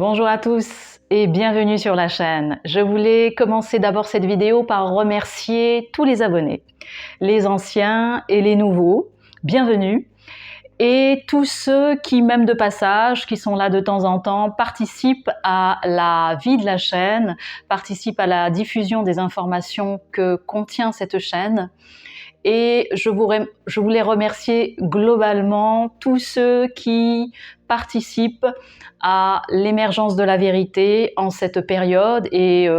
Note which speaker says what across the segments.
Speaker 1: Bonjour à tous et bienvenue sur la chaîne. Je voulais commencer d'abord cette vidéo par remercier tous les abonnés, les anciens et les nouveaux, bienvenue, et tous ceux qui, même de passage, qui sont là de temps en temps, participent à la vie de la chaîne, participent à la diffusion des informations que contient cette chaîne. Et je voulais remercier globalement tous ceux qui participent à l'émergence de la vérité en cette période et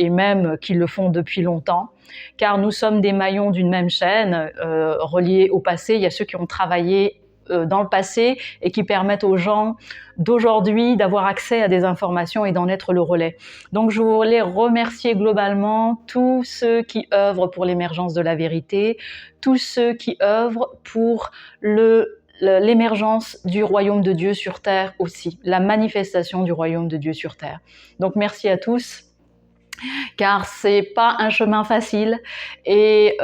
Speaker 1: même qui le font depuis longtemps, car nous sommes des maillons d'une même chaîne reliés au passé. Il y a ceux qui ont travaillé dans le passé et qui permettent aux gens d'aujourd'hui d'avoir accès à des informations et d'en être le relais. Donc je voulais remercier globalement tous ceux qui œuvrent pour l'émergence de la vérité, tous ceux qui œuvrent pour l'émergence du royaume de Dieu sur terre aussi, la manifestation du royaume de Dieu sur terre. Donc merci à tous, car c'est pas un chemin facile et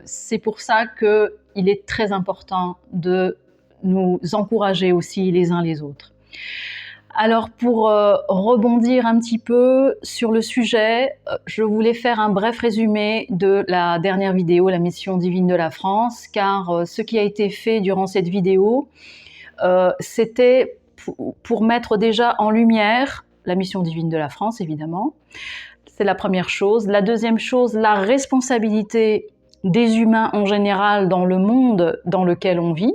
Speaker 1: c'est pour ça que il est très important de nous encourager aussi les uns les autres. Alors pour rebondir un petit peu sur le sujet, je voulais faire un bref résumé de la dernière vidéo, la mission divine de la France, car ce qui a été fait durant cette vidéo, c'était pour mettre déjà en lumière la mission divine de la France, évidemment. C'est la première chose. La deuxième chose, la responsabilité des humains en général dans le monde dans lequel on vit.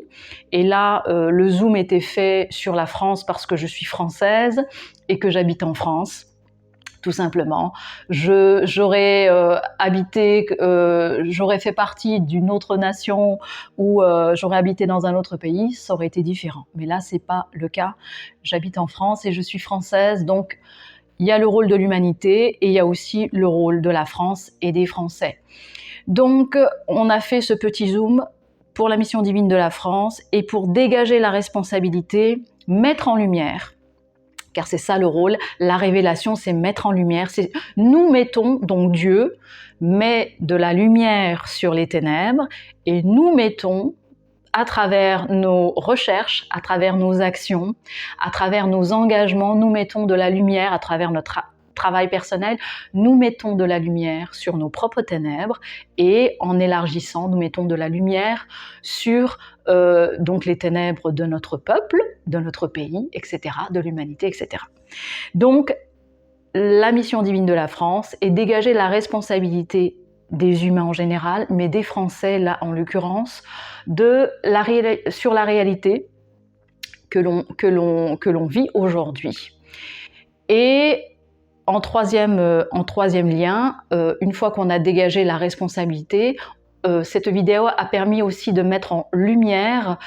Speaker 1: Et là, le zoom était fait sur la France parce que je suis française et que j'habite en France, tout simplement. J'aurais fait partie d'une autre nation ou j'aurais habité dans un autre pays, ça aurait été différent. Mais là, c'est pas le cas. J'habite en France et je suis française, donc il y a le rôle de l'humanité et il y a aussi le rôle de la France et des Français. Donc, on a fait ce petit zoom pour la mission divine de la France et pour dégager la responsabilité, mettre en lumière, car c'est ça le rôle, la révélation, c'est mettre en lumière. Nous mettons, donc Dieu met de la lumière sur les ténèbres et nous mettons, à travers nos recherches, à travers nos actions, à travers nos engagements, nous mettons de la lumière à travers notre travail personnel, nous mettons de la lumière sur nos propres ténèbres et en élargissant, nous mettons de la lumière sur donc les ténèbres de notre peuple, de notre pays, etc., de l'humanité, etc. Donc, la mission divine de la France est dégager la responsabilité des humains en général, mais des Français, là en l'occurrence, sur la réalité que l'on vit aujourd'hui. Et en troisième lien, une fois qu'on a dégagé la responsabilité, cette vidéo a permis aussi de mettre en lumière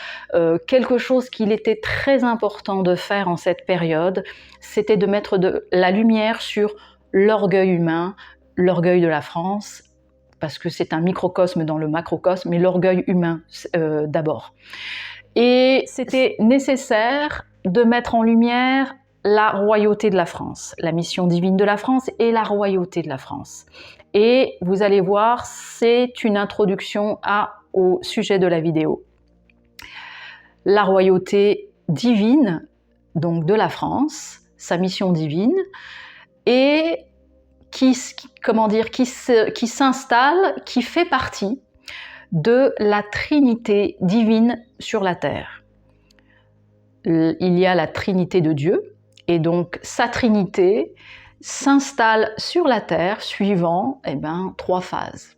Speaker 1: quelque chose qu'il était très important de faire en cette période, c'était de mettre de la lumière sur l'orgueil humain, l'orgueil de la France, parce que c'est un microcosme dans le macrocosme, mais l'orgueil humain d'abord. Et c'était nécessaire de mettre en lumière la royauté de la France, la mission divine de la France et la royauté de la France. Et vous allez voir, c'est une introduction au sujet de la vidéo. La royauté divine, donc de la France, sa mission divine, et qui s'installe, qui fait partie de la Trinité divine sur la terre. Il y a la Trinité de Dieu, et donc sa Trinité s'installe sur la terre suivant trois phases.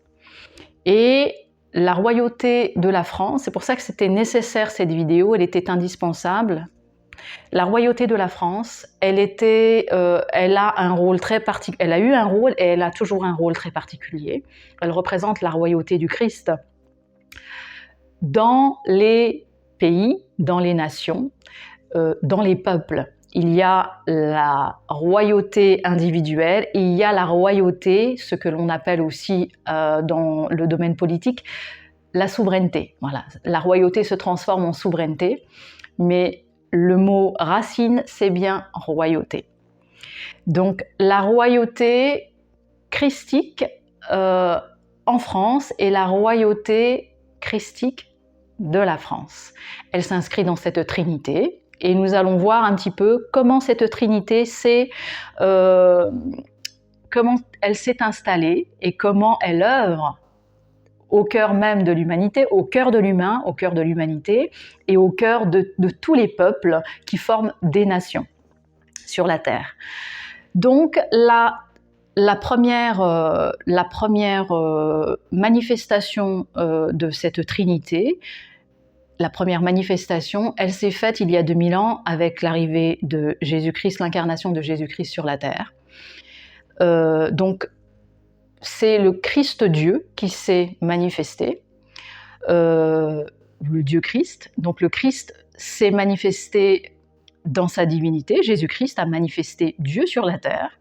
Speaker 1: Et la royauté de la France, c'est pour ça que c'était nécessaire cette vidéo, elle était indispensable. La royauté de la France, elle a un rôle très particulier. Elle a eu un rôle et elle a toujours un rôle très particulier. Elle représente la royauté du Christ dans les pays, dans les nations, dans les peuples. Il y a la royauté individuelle et il y a la royauté, ce que l'on appelle aussi dans le domaine politique, la souveraineté. Voilà. La royauté se transforme en souveraineté, mais le mot racine, c'est bien royauté. Donc la royauté christique en France est la royauté christique de la France. Elle s'inscrit dans cette trinité, Et nous allons voir un petit peu comment cette Trinité comment elle s'est installée et comment elle œuvre au cœur même de l'humanité, au cœur de l'humain, au cœur de l'humanité et au cœur de tous les peuples qui forment des nations sur la Terre. Donc la première manifestation de cette Trinité, la première manifestation, elle s'est faite il y a 2000 ans avec l'arrivée de Jésus-Christ, l'incarnation de Jésus-Christ sur la Terre. Donc c'est le Christ Dieu qui s'est manifesté, le Dieu Christ. Donc le Christ s'est manifesté dans sa divinité, Jésus-Christ a manifesté Dieu sur la terre.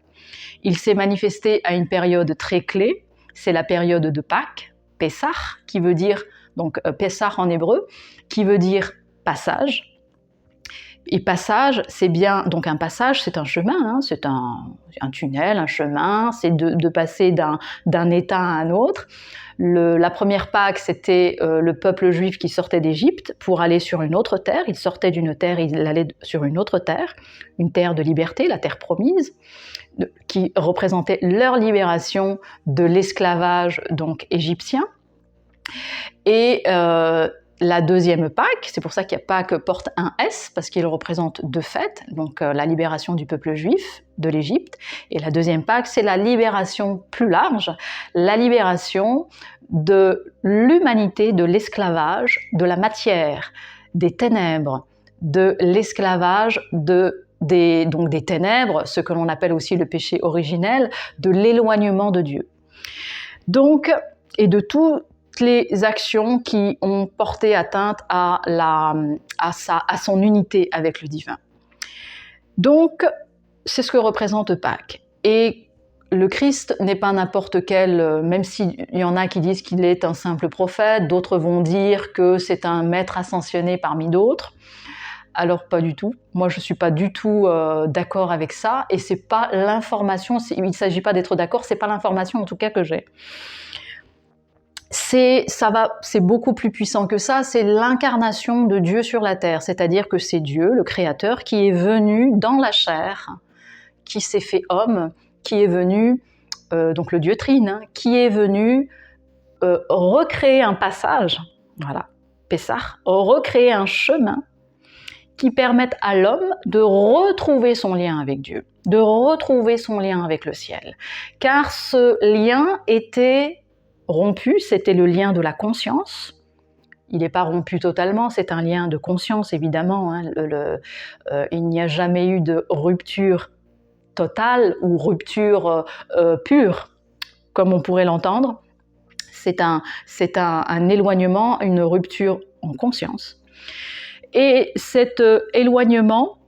Speaker 1: Il s'est manifesté à une période très clé, c'est la période de Pâques, Pessah, qui veut dire, donc Pessah en hébreu, qui veut dire passage. Et passage, c'est bien, donc un passage, c'est un chemin, hein, c'est un tunnel, un chemin, c'est de passer d'un état à un autre. La première Pâque, c'était le peuple juif qui sortait d'Égypte pour aller sur une autre terre. Il sortait d'une terre, il allait sur une autre terre, une terre de liberté, la terre promise, qui représentait leur libération de l'esclavage donc égyptien. Et la deuxième Pâque, c'est pour ça qu'il y a Pâques porte un S, parce qu'il représente deux fêtes, donc la libération du peuple juif de l'Égypte, et la deuxième Pâque, c'est la libération plus large, la libération de l'humanité, de l'esclavage, de la matière, des ténèbres, de l'esclavage, des ténèbres, ce que l'on appelle aussi le péché originel, de l'éloignement de Dieu. Donc, et de tout les actions qui ont porté atteinte à son unité avec le divin. Donc, c'est ce que représente Pâques. Et le Christ n'est pas n'importe quel, même s'il y en a qui disent qu'il est un simple prophète, d'autres vont dire que c'est un maître ascensionné parmi d'autres. Alors pas du tout. Moi, je ne suis pas du tout d'accord avec ça, et c'est pas l'information, il ne s'agit pas d'être d'accord, c'est pas l'information en tout cas que j'ai. C'est beaucoup plus puissant que ça, c'est l'incarnation de Dieu sur la terre, c'est-à-dire que c'est Dieu, le Créateur, qui est venu dans la chair, qui s'est fait homme, qui est venu, donc le Dieu Trine, hein, qui est venu recréer un passage, voilà, Pessah, recréer un chemin qui permette à l'homme de retrouver son lien avec Dieu, de retrouver son lien avec le ciel, car ce lien était rompu, c'était le lien de la conscience. Il n'est pas rompu totalement, c'est un lien de conscience évidemment. Hein. Il n'y a jamais eu de rupture totale ou rupture pure, comme on pourrait l'entendre. C'est un éloignement, une rupture en conscience. Et cet éloignement,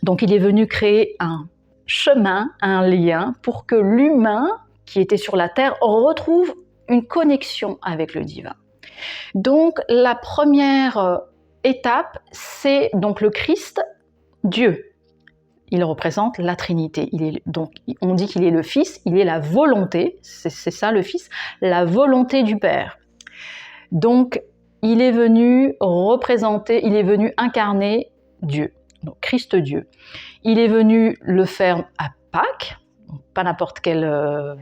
Speaker 1: donc il est venu créer un chemin, un lien, pour que l'humain qui était sur la terre retrouve une connexion avec le divin. Donc la première étape, c'est donc le Christ, Dieu. Il représente la Trinité. Donc on dit qu'il est le Fils, il est la volonté, c'est ça le Fils, la volonté du Père. Donc il est venu représenter, il est venu incarner Dieu, donc Christ Dieu. Il est venu le faire à Pâques, pas n'importe quelle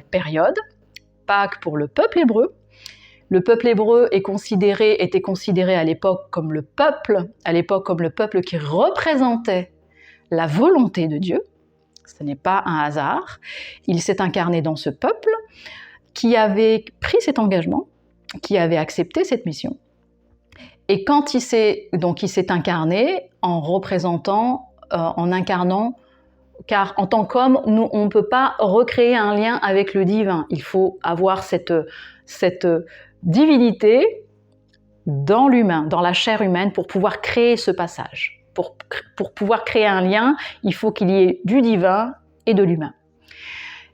Speaker 1: période, Pâques pour le peuple hébreu. Le peuple hébreu était considéré à l'époque comme le peuple qui représentait la volonté de Dieu. Ce n'est pas un hasard. Il s'est incarné dans ce peuple qui avait pris cet engagement, qui avait accepté cette mission. Et quand il s'est incarné en représentant, en incarnant, car en tant qu'homme, nous, on ne peut pas recréer un lien avec le divin. Il faut avoir cette divinité dans l'humain, dans la chair humaine, pour pouvoir créer ce passage. Pour pouvoir créer un lien, il faut qu'il y ait du divin et de l'humain.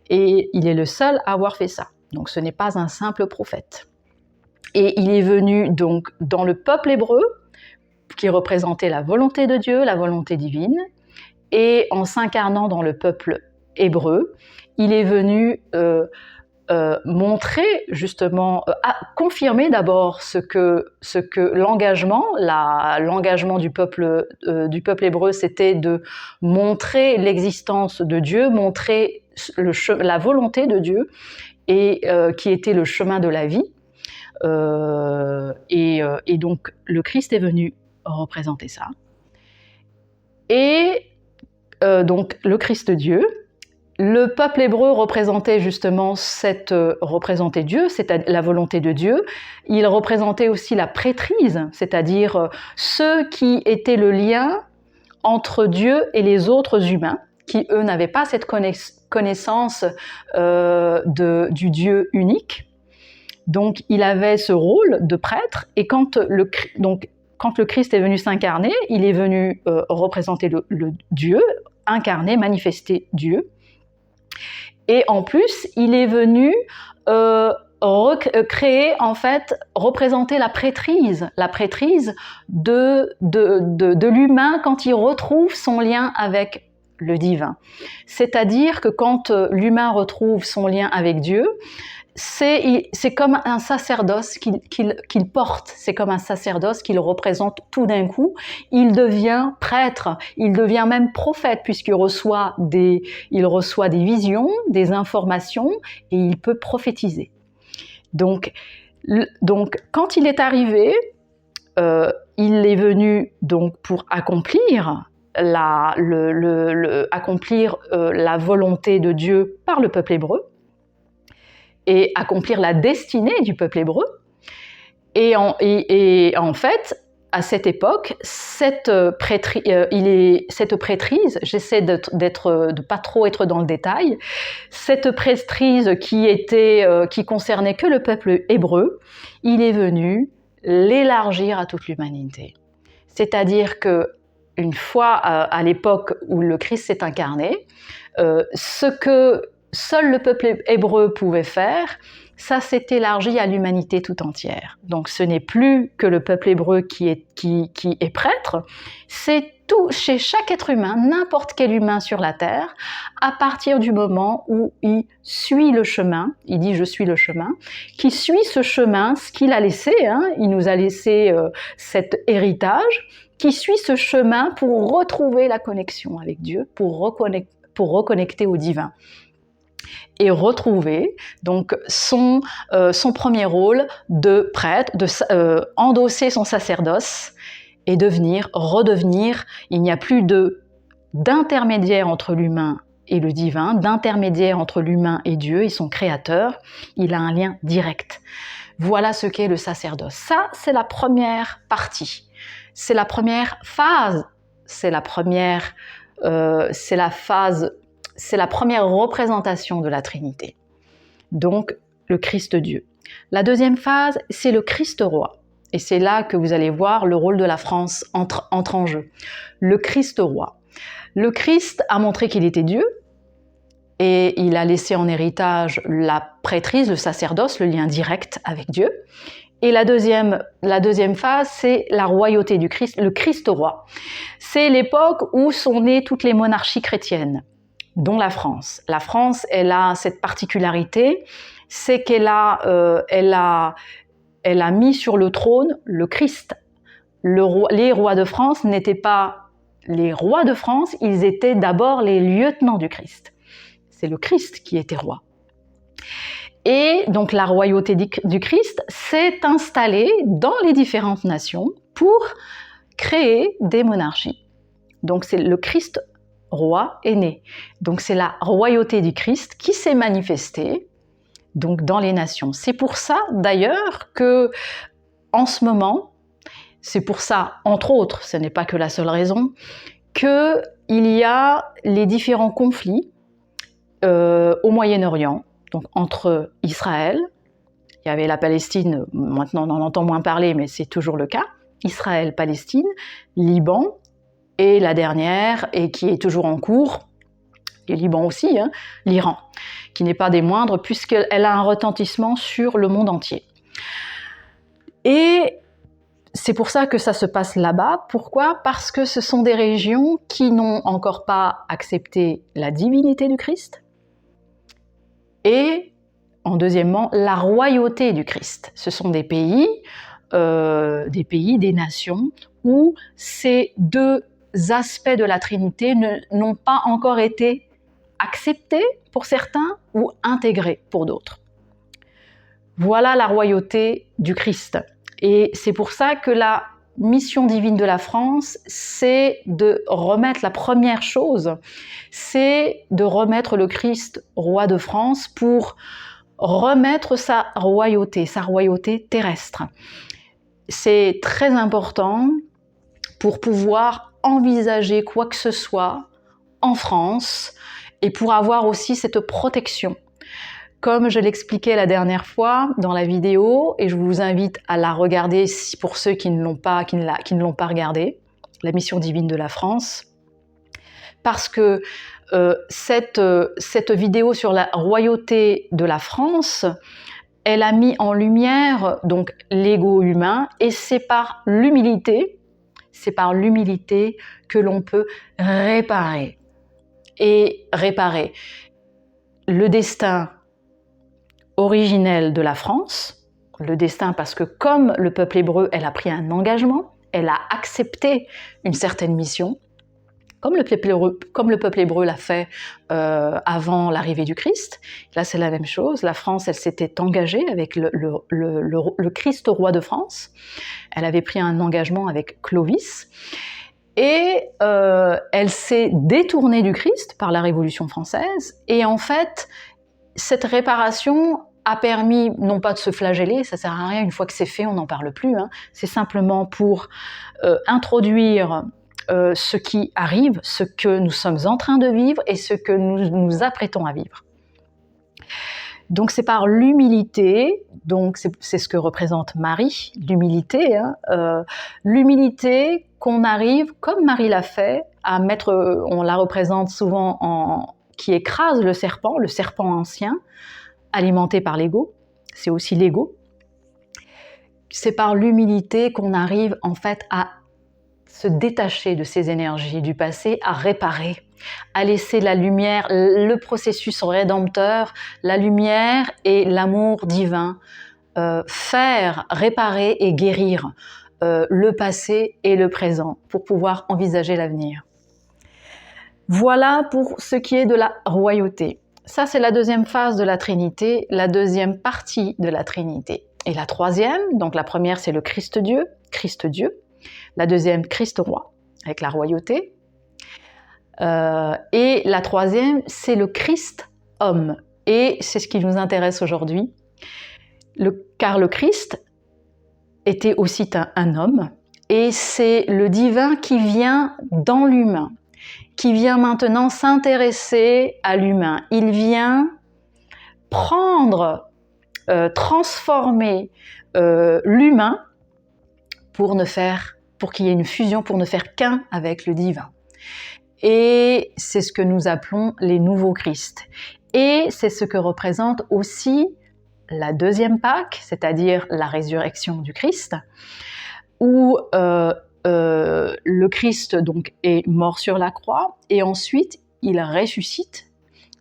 Speaker 1: Et il est le seul à avoir fait ça. Donc ce n'est pas un simple prophète. Et il est venu donc dans le peuple hébreu, qui représentait la volonté de Dieu, la volonté divine, et en s'incarnant dans le peuple hébreu, il est venu montrer justement, confirmer d'abord ce que l'engagement du peuple hébreu, c'était de montrer l'existence de Dieu, montrer la volonté de Dieu, et qui était le chemin de la vie. Et donc le Christ est venu représenter ça. Et donc le Christ Dieu, le peuple hébreu représentait justement représentait Dieu, c'est-à-dire la volonté de Dieu. Il représentait aussi la prêtrise, c'est-à-dire ceux qui étaient le lien entre Dieu et les autres humains, qui eux n'avaient pas cette connaissance du Dieu unique. Donc il avait ce rôle de prêtre, et quand le Christ est venu s'incarner, il est venu représenter le Dieu, incarner, manifester Dieu. Et en plus, il est venu créer, en fait, représenter la prêtrise de l'humain quand il retrouve son lien avec le divin. C'est-à-dire que quand l'humain retrouve son lien avec Dieu, c'est comme un sacerdoce qu'il porte, c'est comme un sacerdoce qu'il représente tout d'un coup. Il devient prêtre, il devient même prophète, puisqu'il reçoit des visions, des informations, et il peut prophétiser. Donc quand il est arrivé, il est venu donc pour accomplir la volonté de Dieu par le peuple hébreu, et accomplir la destinée du peuple hébreu. Et en fait, à cette époque, cette prêtrise, j'essaie de pas trop être dans le détail, cette prêtrise qui concernait que le peuple hébreu, il est venu l'élargir à toute l'humanité. C'est-à-dire que une fois à l'époque où le Christ s'est incarné, ce que seul le peuple hébreu pouvait faire, ça s'est élargi à l'humanité tout entière. Donc ce n'est plus que le peuple hébreu qui est prêtre, c'est tout, chez chaque être humain, n'importe quel humain sur la terre, à partir du moment où il suit le chemin, il dit « je suis le chemin », qui suit ce chemin, ce qu'il a laissé, il nous a laissé cet héritage, qui suit ce chemin pour retrouver la connexion avec Dieu, pour reconnecter au divin. Et retrouver donc son premier rôle de prêtre, endosser son sacerdoce et redevenir, il n'y a plus d'intermédiaire entre l'humain et le divin, d'intermédiaire entre l'humain et Dieu et son créateur, il a un lien direct. Voilà ce qu'est le sacerdoce. Ça, c'est la première partie, c'est la première phase, c'est la première représentation de la Trinité. Donc, le Christ Dieu. La deuxième phase, c'est le Christ roi. Et c'est là que vous allez voir le rôle de la France entre en jeu. Le Christ roi. Le Christ a montré qu'il était Dieu, et il a laissé en héritage la prêtrise, le sacerdoce, le lien direct avec Dieu. Et la deuxième phase, c'est la royauté du Christ, le Christ roi. C'est l'époque où sont nées toutes les monarchies chrétiennes, dont la France. La France, elle a cette particularité, c'est qu'elle a mis sur le trône le Christ. Les rois de France n'étaient pas les rois de France, ils étaient d'abord les lieutenants du Christ. C'est le Christ qui était roi. Et donc la royauté du Christ s'est installée dans les différentes nations pour créer des monarchies. Donc c'est le Christ roi est né. Donc c'est la royauté du Christ qui s'est manifestée donc dans les nations. C'est pour ça d'ailleurs que en ce moment, c'est pour ça entre autres, ce n'est pas que la seule raison, qu'il y a les différents conflits au Moyen-Orient, donc entre Israël, il y avait la Palestine, maintenant on en entend moins parler, mais c'est toujours le cas, Israël, Palestine, Liban, et la dernière, et qui est toujours en cours, et Liban aussi, l'Iran, qui n'est pas des moindres, puisqu'elle a un retentissement sur le monde entier. Et c'est pour ça que ça se passe là-bas. Pourquoi ? Parce que ce sont des régions qui n'ont encore pas accepté la divinité du Christ, et deuxièmement, la royauté du Christ. Ce sont des pays, des nations, où ces deux aspects de la Trinité n'ont pas encore été acceptés pour certains ou intégrés pour d'autres. Voilà la royauté du Christ. Et c'est pour ça que la mission divine de la France, c'est de remettre, la première chose, c'est de remettre le Christ roi de France pour remettre sa royauté terrestre. C'est très important pour pouvoir envisager quoi que ce soit en France et pour avoir aussi cette protection. Comme je l'expliquais la dernière fois dans la vidéo, et je vous invite à la regarder pour ceux qui ne l'ont pas regardée, la mission divine de la France, parce que cette vidéo sur la royauté de la France, elle a mis en lumière donc l'ego humain, et c'est par l'humilité que l'on peut réparer le destin originel de la France, le destin parce que comme le peuple hébreu, elle a pris un engagement, elle a accepté une certaine mission, comme le peuple hébreu l'a fait avant l'arrivée du Christ. Là, c'est la même chose. La France, elle s'était engagée avec le Christ roi de France. Elle avait pris un engagement avec Clovis. Et elle s'est détournée du Christ par la Révolution française. Et en fait, cette réparation a permis, non pas de se flageller, ça sert à rien, une fois que c'est fait, on n'en parle plus. C'est simplement pour introduire ce qui arrive, ce que nous sommes en train de vivre et ce que nous nous apprêtons à vivre. Donc c'est par l'humilité, donc c'est ce que représente Marie, l'humilité, l'humilité qu'on arrive, comme Marie l'a fait, à mettre, on la représente souvent qui écrase le serpent ancien, alimenté par l'ego, c'est aussi l'ego. C'est par l'humilité qu'on arrive en fait à se détacher de ces énergies du passé, à réparer, à laisser la lumière, le processus rédempteur, la lumière et l'amour divin faire, réparer et guérir le passé et le présent pour pouvoir envisager l'avenir. Voilà pour ce qui est de la royauté. Ça, c'est la deuxième phase de la Trinité, la deuxième partie de la Trinité. Et la troisième, donc la première, c'est le Christ Dieu. La deuxième, Christ roi, avec la royauté. Et la troisième, c'est le Christ homme. Et c'est ce qui nous intéresse aujourd'hui, car le Christ était aussi un homme, et c'est le divin qui vient dans l'humain, qui vient maintenant s'intéresser à l'humain. Il vient prendre, transformer l'humain pour qu'il y ait une fusion, pour ne faire qu'un avec le divin. Et c'est ce que nous appelons les nouveaux Christ. Et c'est ce que représente aussi la deuxième Pâque, c'est-à-dire la résurrection du Christ, où le Christ donc est mort sur la croix et ensuite il ressuscite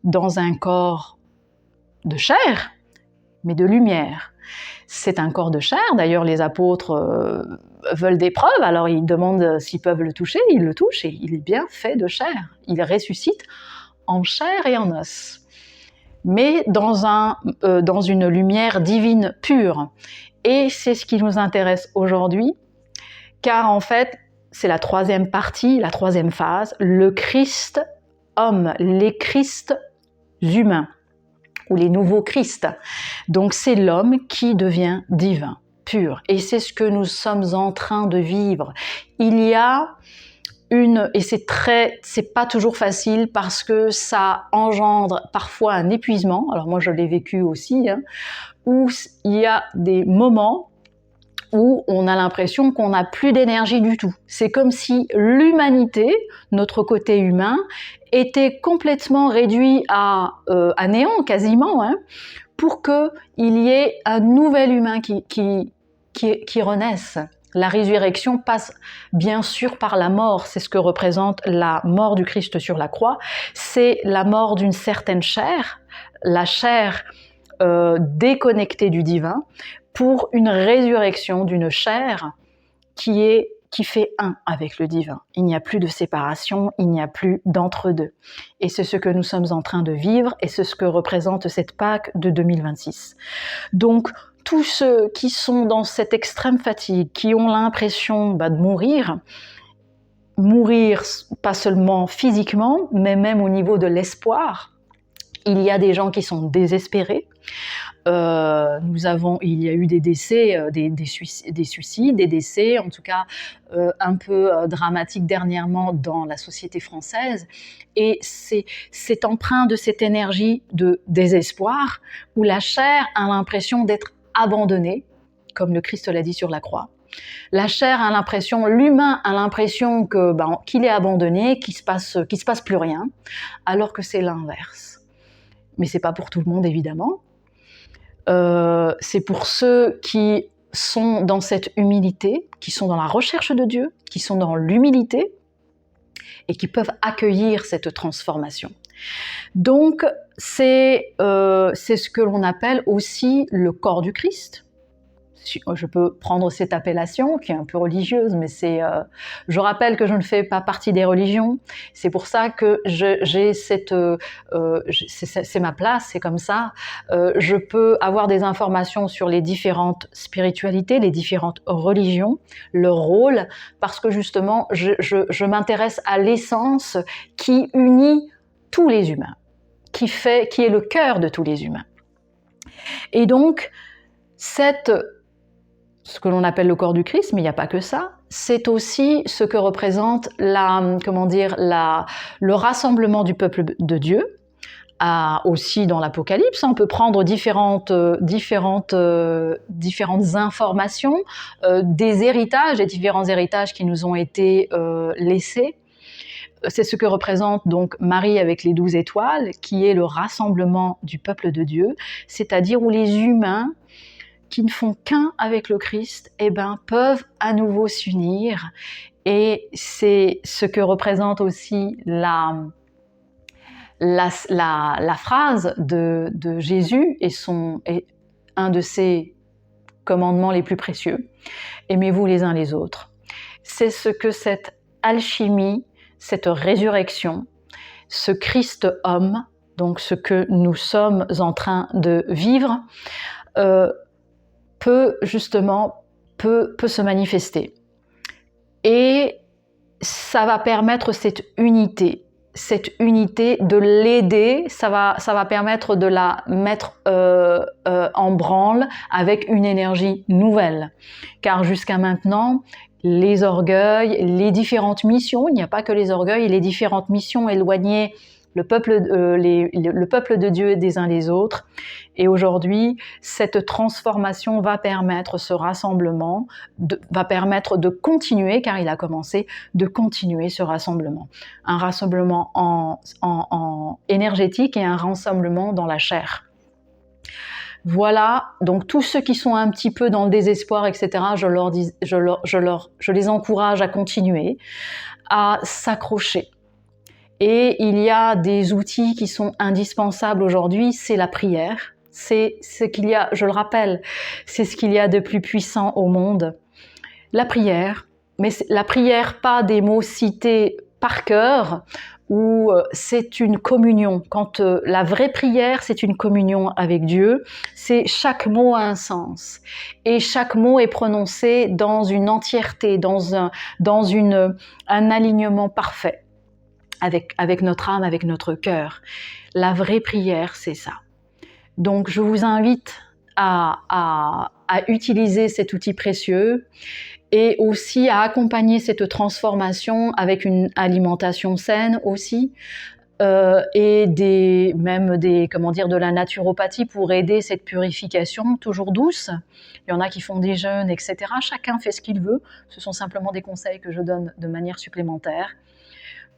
Speaker 1: dans un corps de chair, mais de lumière. C'est un corps de chair, d'ailleurs les apôtres veulent des preuves, alors ils demandent s'ils peuvent le toucher, ils le touchent et il est bien fait de chair. Il ressuscite en chair et en os, mais dans une lumière divine pure. Et c'est ce qui nous intéresse aujourd'hui, car en fait, c'est la troisième partie, la troisième phase, le Christ homme, les Christs humains, ou les nouveaux Christ. Donc c'est l'homme qui devient divin, pur. Et c'est ce que nous sommes en train de vivre. Il y a et c'est pas toujours facile parce que ça engendre parfois un épuisement. Alors moi je l'ai vécu aussi, où il y a des moments où on a l'impression qu'on n'a plus d'énergie du tout. C'est comme si l'humanité, notre côté humain, était complètement réduit à néant quasiment, pour qu'il y ait un nouvel humain qui renaisse. La résurrection passe bien sûr par la mort, c'est ce que représente la mort du Christ sur la croix, c'est la mort d'une certaine chair, la chair déconnectés du divin, pour une résurrection d'une chair qui fait un avec le divin. Il n'y a plus de séparation, il n'y a plus d'entre-deux. Et c'est ce que nous sommes en train de vivre, et c'est ce que représente cette Pâque de 2026. Donc, tous ceux qui sont dans cette extrême fatigue, qui ont l'impression de mourir pas seulement physiquement, mais même au niveau de l'espoir. Il y a des gens qui sont désespérés. Il y a eu des décès, des suicides, des décès, en tout cas un peu dramatiques dernièrement dans la société française. Et c'est empreint de cette énergie de désespoir où la chair a l'impression d'être abandonnée, comme le Christ l'a dit sur la croix. La chair a l'impression, l'humain a l'impression qu'il est abandonné, qu'il se passe plus rien, alors que c'est l'inverse. Mais c'est pas pour tout le monde évidemment. C'est pour ceux qui sont dans cette humilité, qui sont dans la recherche de Dieu, qui sont dans l'humilité et qui peuvent accueillir cette transformation. Donc c'est ce que l'on appelle aussi le corps du Christ. Je peux prendre cette appellation qui est un peu religieuse, mais je rappelle que je ne fais pas partie des religions. C'est pour ça que j'ai c'est ma place, c'est comme ça. Je peux avoir des informations sur les différentes spiritualités, les différentes religions, leur rôle, parce que justement, je m'intéresse à l'essence qui unit tous les humains, qui est le cœur de tous les humains. Et donc, ce que l'on appelle le corps du Christ, mais il n'y a pas que ça, c'est aussi ce que représente le rassemblement du peuple de Dieu, aussi dans l'Apocalypse. On peut prendre différentes informations, des héritages, et différents héritages qui nous ont été laissés. C'est ce que représente donc Marie avec les 12 étoiles, qui est le rassemblement du peuple de Dieu, c'est-à-dire où les humains qui ne font qu'un avec le Christ, peuvent à nouveau s'unir. Et c'est ce que représente aussi la phrase de Jésus et un de ses commandements les plus précieux. Aimez-vous les uns les autres. C'est ce que cette alchimie, cette résurrection, ce Christ homme, donc ce que nous sommes en train de vivre, peut se manifester. Et ça va permettre cette unité de l'aider, ça va permettre de la mettre en branle avec une énergie nouvelle. Car jusqu'à maintenant, les orgueils, les différentes missions, il n'y a pas que les orgueils, les différentes missions éloignaient le peuple de Dieu des uns des autres. Et aujourd'hui, cette transformation va permettre ce rassemblement, va permettre de continuer, car il a commencé, de continuer ce rassemblement. Un rassemblement en énergétique et un rassemblement dans la chair. Voilà, donc tous ceux qui sont un petit peu dans le désespoir, etc., je les encourage à continuer, à s'accrocher. Et il y a des outils qui sont indispensables aujourd'hui, c'est la prière. C'est ce qu'il y a, je le rappelle, c'est ce qu'il y a de plus puissant au monde. La prière, mais la prière, pas des mots cités par cœur, où c'est une communion. Quand la vraie prière, c'est une communion avec Dieu, c'est chaque mot a un sens. Et chaque mot est prononcé dans une entièreté, dans un alignement parfait. Avec notre âme, avec notre cœur. La vraie prière, c'est ça. Donc, je vous invite à utiliser cet outil précieux et aussi à accompagner cette transformation avec une alimentation saine aussi, et de la naturopathie pour aider cette purification toujours douce. Il y en a qui font des jeûnes, etc. Chacun fait ce qu'il veut. Ce sont simplement des conseils que je donne de manière supplémentaire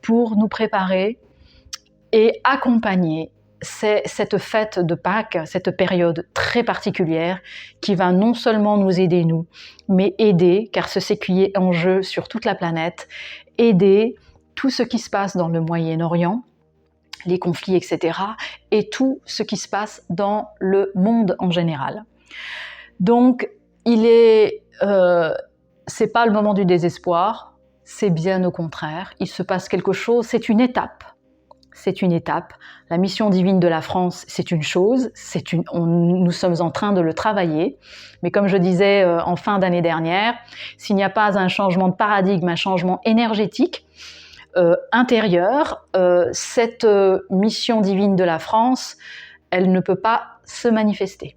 Speaker 1: pour nous préparer et accompagner cette fête de Pâques, cette période très particulière qui va non seulement nous aider nous, mais aider, car c'est ce qui est en jeu sur toute la planète, aider tout ce qui se passe dans le Moyen-Orient, les conflits, etc., et tout ce qui se passe dans le monde en général. Donc, c'est pas le moment du désespoir, c'est bien au contraire. Il se passe quelque chose, c'est une étape. C'est une étape. La mission divine de la France, c'est une chose, nous sommes en train de le travailler. Mais comme je disais en fin d'année dernière, s'il n'y a pas un changement de paradigme, un changement énergétique intérieur, cette mission divine de la France, elle ne peut pas se manifester.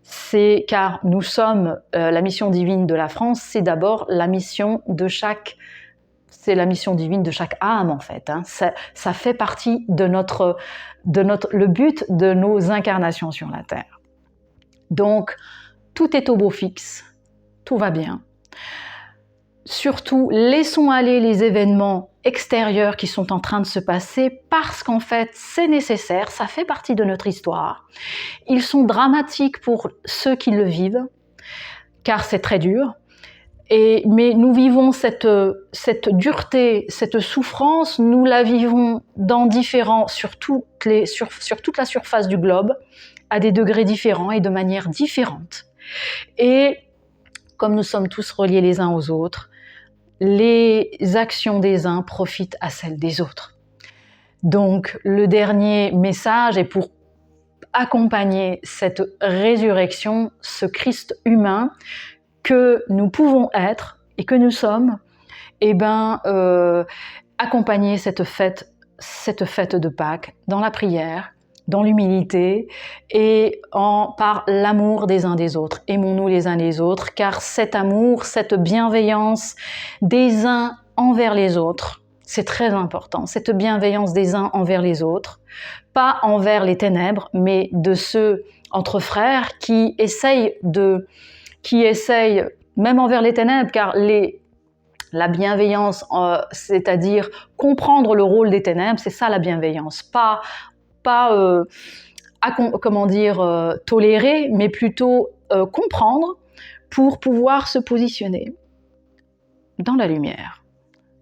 Speaker 1: C'est car nous sommes la mission divine de la France, c'est d'abord la mission de chaque. C'est la mission divine de chaque âme en fait. Hein. Ça fait partie de le but de nos incarnations sur la Terre. Donc tout est au beau fixe, tout va bien. Surtout, laissons aller les événements extérieurs qui sont en train de se passer parce qu'en fait, c'est nécessaire, ça fait partie de notre histoire. Ils sont dramatiques pour ceux qui le vivent, car c'est très dur. Mais nous vivons cette dureté, cette souffrance, nous la vivons sur toute la surface du globe, à des degrés différents et de manière différente. Et comme nous sommes tous reliés les uns aux autres, les actions des uns profitent à celles des autres. Donc, le dernier message est pour accompagner cette résurrection, ce Christ humain que nous pouvons être et que nous sommes, accompagner cette fête de Pâques dans la prière, dans l'humilité et par l'amour des uns des autres. Aimons-nous les uns les autres, car cet amour, cette bienveillance des uns envers les autres, c'est très important, cette bienveillance des uns envers les autres, pas envers les ténèbres, mais de ceux entre frères qui essayent, même envers les ténèbres, car la bienveillance, c'est-à-dire comprendre le rôle des ténèbres, c'est ça la bienveillance, pas tolérer, mais plutôt comprendre pour pouvoir se positionner dans la lumière,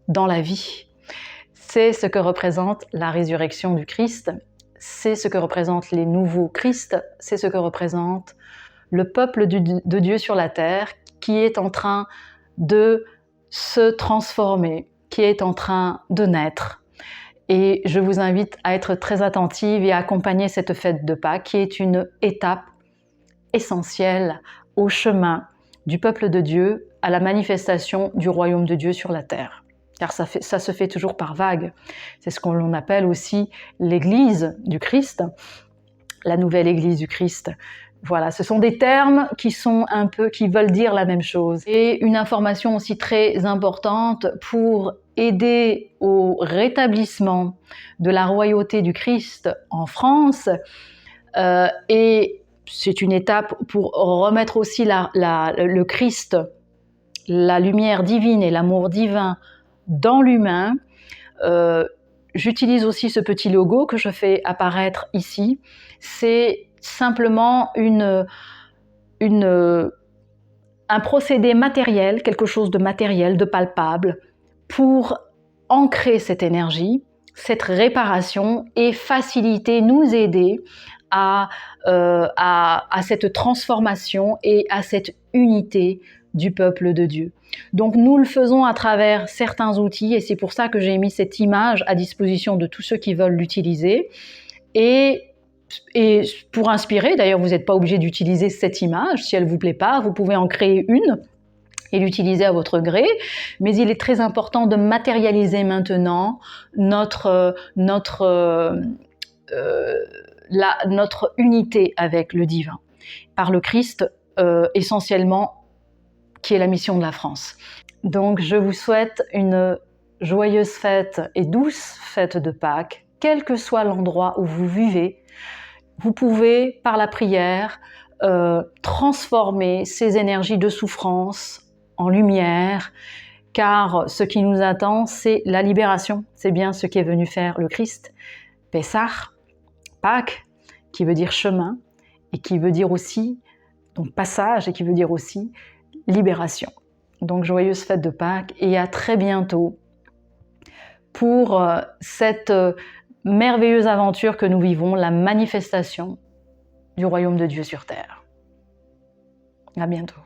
Speaker 1: dans la vie. C'est ce que représente la résurrection du Christ, c'est ce que représentent les nouveaux Christ, c'est ce que représente le peuple de Dieu sur la terre qui est en train de se transformer, qui est en train de naître. Et je vous invite à être très attentive et à accompagner cette fête de Pâques qui est une étape essentielle au chemin du peuple de Dieu à la manifestation du royaume de Dieu sur la terre. Car ça se fait toujours par vagues. C'est ce qu'on appelle aussi l'Église du Christ, la nouvelle Église du Christ. Voilà, ce sont des termes qui veulent dire la même chose. Et une information aussi très importante pour aider au rétablissement de la royauté du Christ en France. Et c'est une étape pour remettre aussi le Christ, la lumière divine et l'amour divin dans l'humain. J'utilise aussi ce petit logo que je fais apparaître ici. C'est simplement un procédé matériel, quelque chose de matériel, de palpable, pour ancrer cette énergie, cette réparation et faciliter, nous aider à cette transformation et à cette unité du peuple de Dieu. Donc nous le faisons à travers certains outils et c'est pour ça que j'ai mis cette image à disposition de tous ceux qui veulent l'utiliser. Et pour inspirer, d'ailleurs vous n'êtes pas obligé d'utiliser cette image, si elle ne vous plaît pas, vous pouvez en créer une et l'utiliser à votre gré, mais il est très important de matérialiser maintenant notre unité avec le divin, par le Christ essentiellement, qui est la mission de la France. Donc je vous souhaite une joyeuse fête et douce fête de Pâques, quel que soit l'endroit où vous vivez. Vous pouvez, par la prière, transformer ces énergies de souffrance en lumière, car ce qui nous attend, c'est la libération. C'est bien ce qu'est venu faire le Christ. Pessah, Pâques, qui veut dire chemin, et qui veut dire aussi, donc passage, et qui veut dire aussi libération. Donc joyeuse fête de Pâques, et à très bientôt pour cette merveilleuse aventure que nous vivons, la manifestation du royaume de Dieu sur terre. À bientôt.